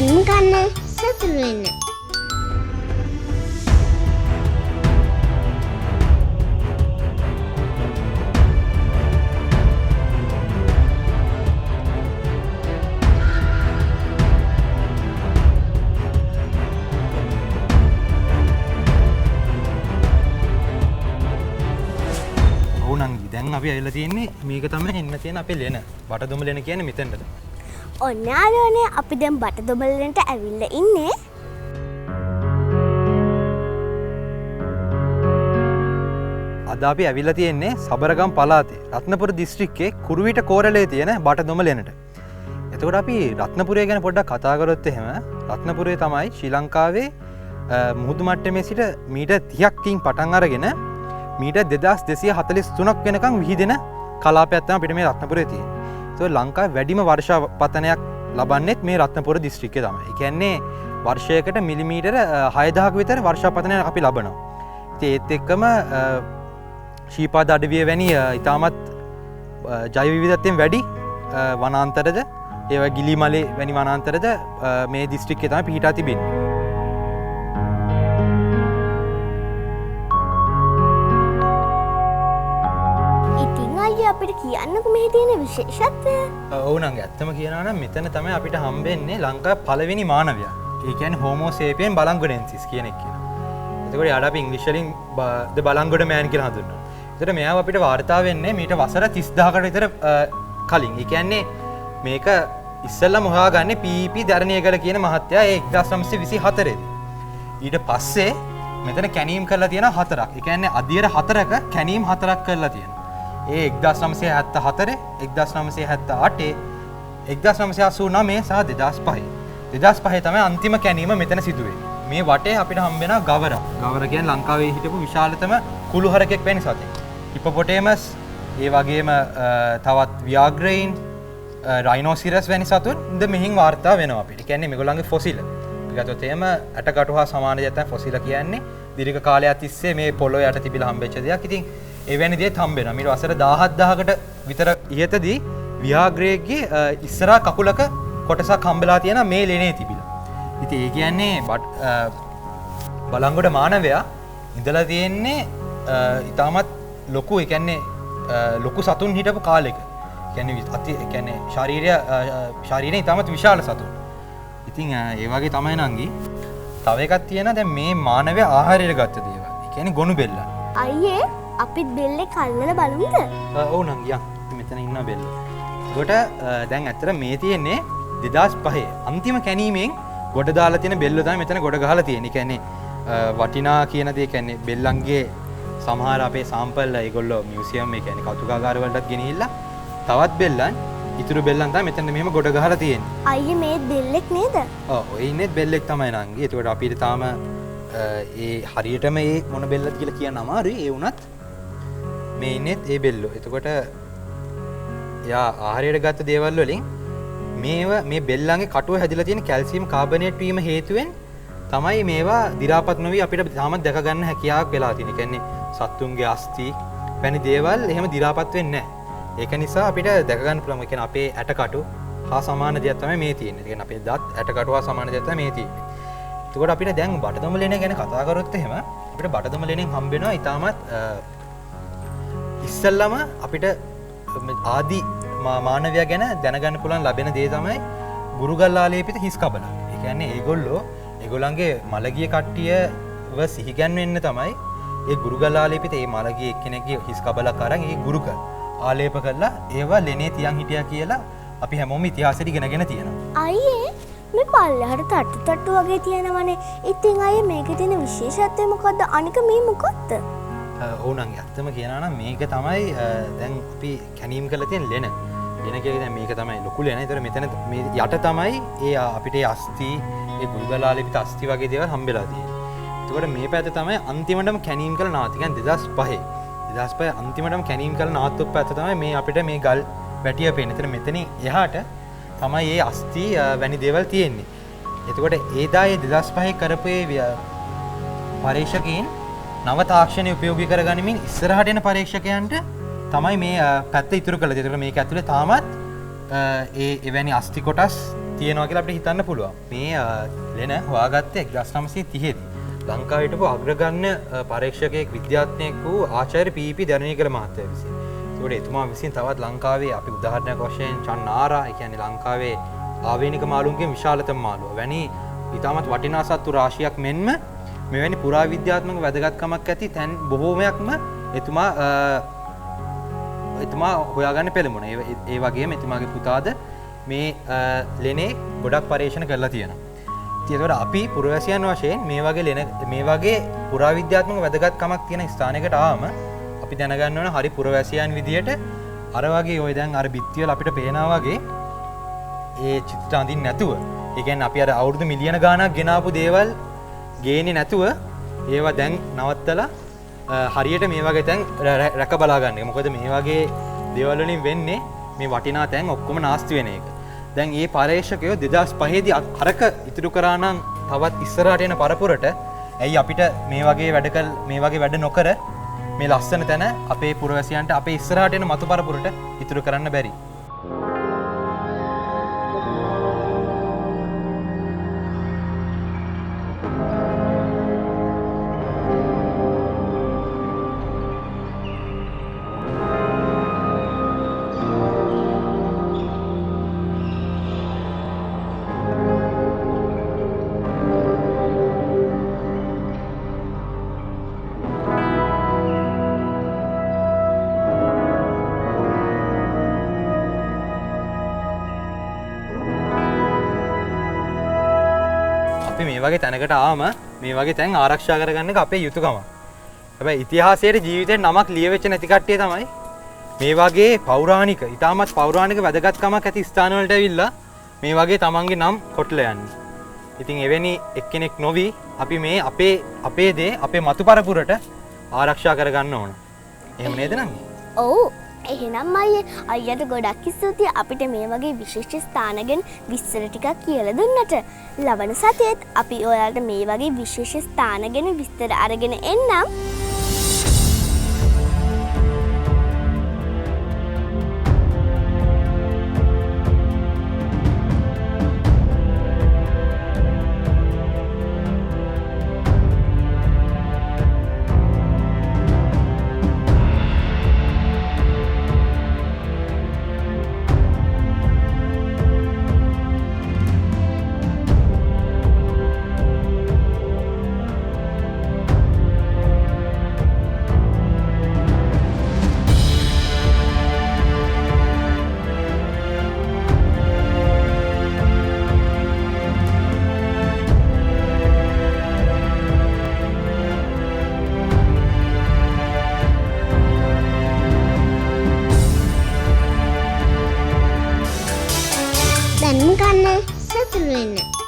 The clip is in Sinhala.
දැනුම් ගන්න සතුටු වෙන්න. දැන් අපි ඇවිල්ලා තියෙන්නේ මේක තමයි එන්න තියෙන අපේ ලෙන. බටදොම ලෙන කියන්නේ මෙතනට තමයි. ඔන්න ආලෝනේ අපි දැන් බටදොම ලෙනට ඇවිල්ලා ඉන්නේ. අද අපි ඇවිල්ලා තියෙන්නේ සබරගම් පළාතේ රත්නපුර දිස්ත්‍රික්කයේ කුරුවිට කෝරළේ තියෙන බටදොම ලෙනට. එතකොට අපි රත්නපුරය ගැන පොඩ්ඩක් කතා කරොත් එහෙම රත්නපුරය තමයි ශ්‍රී ලංකාවේ මුහුදු මට්ටමේ සිට මීටර් 30කින් පටන් අරගෙන මීටර් 2243ක් වෙනකම් විහිදෙන කලාපයක් තමයි අපිට මේ රත්නපුරේ තියෙන්නේ. ඒක ලංකාවේ වැඩිම වර්ෂාපතනයක් ලබන්නේත් මේ රත්නපුර දිස්ත්‍රික්කයේ තමයි. ඒ කියන්නේ වර්ෂයකට මිලිමීටර 6000ක විතර වර්ෂාපතනයක් අපි ලබනවා. ඉතින් ඒත් එක්කම ශීපාද අඩවිය වැනි ඉතාමත් ජෛව විවිධත්වයෙන් වැඩි වනාන්තරද ඒවා ගිලිමලේ වැනි වනාන්තරද මේ දිස්ත්‍රික්කයේ තමයි පිහිටා තිබෙන්නේ. අපිට කියන්නකෝ මෙහි තියෙන විශේෂත්වය. ඔව් නංගි ඇත්තම කියනවා නම් මෙතන තමයි අපිට හම්බෙන්නේ ලංකාවේ පළවෙනි මානවයා. ඒ කියන්නේ Homo sapien බලංගොඩෙන්සිස් කියන එක කියනවා. එතකොට යාට අපි ඉංග්‍රීසි වලින් the බලංගොඩ මෑන් කියලා හඳුන්වනවා. එතකොට මෙයාව අපිට වාර්තා වෙන්නේ මීට වසර 30000කට විතර කලින්. ඒ කියන්නේ මේක ඉස්සෙල්ලාම හොයාගන්නේ පීපී දරණියගල කියන මහත්තයා ඒ 1924 දී. ඊට පස්සේ මෙතන කැණීම් කරලා තියෙනවා 4ක්. ඒ කියන්නේ අදියර 4ක කැණීම් 4ක් කරලා තියෙනවා. ඒ 1974 1978 1989 සහ 2005 2005 තමයි අන්තිම කැණීම මෙතන සිදුවේ. මේ වටේ අපිට හම්බ වෙන ගවර. ගවර කියන්නේ ලංකාවේ හිටපු විශාලතම කුළුහරකෙක් වැනි සතෙක්. හිපොපොටේමස්, ඒ වගේම තවත් වියාග්‍රයින්, රයිනෝසිරස් වැනි සතුන් මෙහින් වාර්තා වෙනවා අපිට. කියන්නේ මේගොල්ලන්ගේ ෆොසිල. අපි ගත්තොත් එහෙම ඇටකටු හා සමාන දෙයක් තමයි ෆොසිල කියන්නේ. දීර්ඝ කාලයක් තිස්සේ මේ පොළොව යට තිබිලා හම්බෙච්ච දෙයක්. ඉතින් එවැනි දේත් හම්බෙනවා. මීට වසර 17000කට විතර ඉහතදී වියාග්‍රේගේ ඉස්සරහා කකුලක කොටසක් හම්බෙලා තියෙනවා මේ ලෙනේ තිබිලා. ඉතින් ඒ කියන්නේ බලංගොඩ මානවයා ඉඳලා තියෙන්නේ ඉතාමත් ලොකු, ඒ කියන්නේ ලොකු සතුන් හිටපු කාලෙක. ඒ කියන්නේ ශරීරය ඉතාමත් විශාල සතුන්. ඉතින් ඒ වගේ තමයි නංගි. තව එකක් තියෙනවා දැන් මේ මානවයා ආහාරයට ගත්ත දේවල්. ඒ කියන්නේ ගොනු බෙල්ල. අයියේ අපිත් බෙල්ලේ කල්වල බලමුද? ඔව් නංගි යන්. මෙතන ඉන්න බෙල්ල. ඒකට දැන් ඇත්තට මේ තියෙන්නේ 2005 අන්තිම කැණීමෙන් ගොඩ දාලා තියෙන බෙල්ල තමයි මෙතන ගොඩ ගහලා තියෙන්නේ. ඒ කියන්නේ වටිනා කියන දේ කියන්නේ බෙල්ලන්ගේ සමහර අපේ සාම්පල් ඒගොල්ලෝ මියුසියම් ඒ කියන්නේ කෞතුකාගාර වලටත් ගෙනහිල්ලා තවත් බෙල්ලන් ඉතුරු බෙල්ලන් තමයි මෙතන මෙහෙම ගොඩ ගහලා තියෙන්නේ. අයියේ මේ බෙල්ලෙක් නේද? ඔව් ඔය ඉන්නේ බෙල්ලෙක් තමයි නංගි. ඒකට අපිට තාම ඒ හරියටම ඒ මොන බෙල්ලද කියලා කියන්න අමාරුයි. ඒ වුණත් මේ ඉන්නේත් ඒ බෙල්ලෝ. එතකොට යා ආහාරයට ගත්ත දේවල් වලින් මේ බෙල්ලන්ගේ කටුව හැදිලා තියෙන කැල්සියම් කාබනේට් වීම හේතුවෙන් තමයි මේවා දි รา පත් නොවි අපිට තාමත් දැක ගන්න හැකියාවක් වෙලා තියෙන්නේ. කියන්නේ සත්තුන්ගේ අස්ථි වැනි දේවල් එහෙම දි รา පත් වෙන්නේ නැහැ. ඒක නිසා අපිට දැක ගන්න පුළුවන්. ඒ කියන්නේ අපේ ඇටකටු හා සමාන දෙයක් තමයි මේ තියෙන්නේ. ඒ කියන්නේ අපේ දත් ඇටකටු හා සමාන දෙයක් තමයි මේ තියෙන්නේ. එතකොට අපිට දැන් බටදොම ලෙන ගැන කතා කරොත් එහෙම අපිට බටදොම ලෙනෙන් හම්බ වෙනවා ඊටමත් ඉස්සල්ලාම අපිට ආදි මානවයා ගැන දැනගන්න පුළුවන් ලැබෙන දේ තමයි ගුරුගල් ආලේපිත හිස් කබල. ඒ කියන්නේ ඒගොල්ලන්ගේ මළගිය කට්ටියව සිහිගන්වෙන්න තමයි ඒ ගුරුගල් ආලේපිත ඒ මළගිය එක්කෙනෙක්ගේ හිස් කබලක් අරන් ඒ ගුරුගල් ආලේප කරලා ඒවා ලෙනේ තියන් හිටියා කියලා අපි හැමෝම ඉතිහාසෙට ඉගෙනගෙන තියෙනවා. අයියේ මේ පල්ලෙහාට තට්ටු වගේ තියෙනවනේ. ඉතින් අයියේ මේකේ තියෙන විශේෂත්වය මොකද්ද? අනික මේ මොකක්ද? ඔව් නංගි ඇත්තම කියනවා නම් මේක තමයි දැන් අපි කැණීම් කරලා තියෙන ලෙන. ලෙන කියන්නේ දැන් මේක තමයි ලොකු ලෙන. ඒතර මෙතන මේ යට තමයි ඒ අපිට අස්ථි, ඒ ගුරුගල් ආලේපිත අස්ථි වගේ දේවල් හම්බෙලා තියෙන්නේ. එතකොට මේ පැත්ත තමයි අන්තිමටම කැණීම් කරලා නාති. කියන්නේ 2005 අන්තිමටම කැණීම් කරලා නාත්තු පැත්ත තමයි මේ අපිට මේ ගල් වැටිය පේන්නේ. එතන මෙතනින් එහාට තමයි මේ අස්ථි වැනි දේවල් තියෙන්නේ. එතකොට ඒ දායේ 2005 කරපු පරීක්ෂකයන් නව තාක්ෂණය උපයෝගී කරගනිමින් ඉස්සරහට එන පරීක්ෂකයන්ට තමයි මේ පැත්ත ඉතුරු කළේ. ඒතකොට මේක ඇතුලේ තාමත් ඒ එවැනි අස්ථි කොටස් තියෙනවා කියලා අපිට හිතන්න පුළුවන්. මේ ලෙන හොයාගත්තේ 1930 දී. ලංකාවේ හිටපු අග්‍රගණ්‍ය පරීක්ෂකයෙක් විද්‍යාඥයෙක් වූ ආචාර්ය පී.පී. දරණීකර මහත්තයා විසින්. ඒකට එතුමා විසින් තවත් ලංකාවේ අපි උදාහරණයක් වශයෙන් චන්නාරා, ඒ කියන්නේ ලංකාවේ ආවේනික මාළුන්ගේ විශාලතම මාළුව වැනි ඉතාමත් වටිනා සත්තු රාශියක් මෙන්ම මෙවැනි පුරාවිද්‍යාත්මක වැදගත්කමක් ඇති තැන් බොහෝමයක්ම එතුමා හොයාගන්න පෙළඹුණා. ඒ වගේම එතුමාගේ පුතාද මේ ලෙනේ ගොඩක් පරීක්ෂණ කරලා තියෙනවා. ඒතකොට අපි පුරවැසියන් වශයෙන් මේ වගේ පුරාවිද්‍යාත්මක වැදගත්කමක් තියෙන ස්ථානයකට ආවම අපි දැනගන්න ඕන හරි පුරවැසියන් විදියට අර වගේ ඔය දැන් අර බිත්තිවල අපිට පේනවා වගේ ඒ චිත්‍ර අඳින්න නැතුව, ඒ කියන්නේ අපි අර අවුරුදු මිලියන ගාණක් ගෙනාපු දේවල් ගේන්නේ නැතුව ඒවා දැන් නවත්තලා හරියට මේ වගේ තැන් රැක බලා ගන්න එක. මොකද මේ වගේ දේවල් වලින් වෙන්නේ මේ වටිනා තැන් ඔක්කොම නාස්ති වෙන එක. දැන් මේ පරීක්ෂකයෝ 2005 දී අරක ඉතුරු කරා නම් තවත් ඉස්සරහට එන පරපුරට ඇයි අපිට මේ වගේ වැඩ නොකර මේ ලස්සන තැන අපේ පුරවැසියන්ට අපේ ඉස්සරහට එන මතු පරපුරට ඉතුරු කරන්න බැරි? මේ වගේ තැනකට ආවම මේ වගේ තැන් ආරක්ෂා කරගන්න එක අපේ යුතුයකමක්. හැබැයි ඉතිහාසයේ ජීවිතේ නමක් ලියවෙච්ච නැති කට්ටිය තමයි මේ වගේ පෞරාණික, ඊටමත් පෞරාණික වැදගත්කමක් ඇති ස්ථාන වලට ඇවිල්ලා මේ වගේ තමන්ගේ නම් කොටලා යන්නේ. ඉතින් එවැනි එක්කෙනෙක් නොවි අපි මේ අපේ දේ අපේ මතු පරපුරට ආරක්ෂා කරගන්න ඕන. එහෙම නේද නංගි? ඔව්. එහෙනම් අයියට ගොඩක් ස්තුතියි අපිට මේ වගේ විශේෂ ස්ථාන ගැන විස්තර ටිකක් කියලා දුන්නට. ලබන සතියේත් අපි ඔයාලට මේ වගේ විශේෂ ස්ථාන ගැන විස්තර අරගෙන එන්නම්. දැන් ගන්න සතුටු වෙන්න.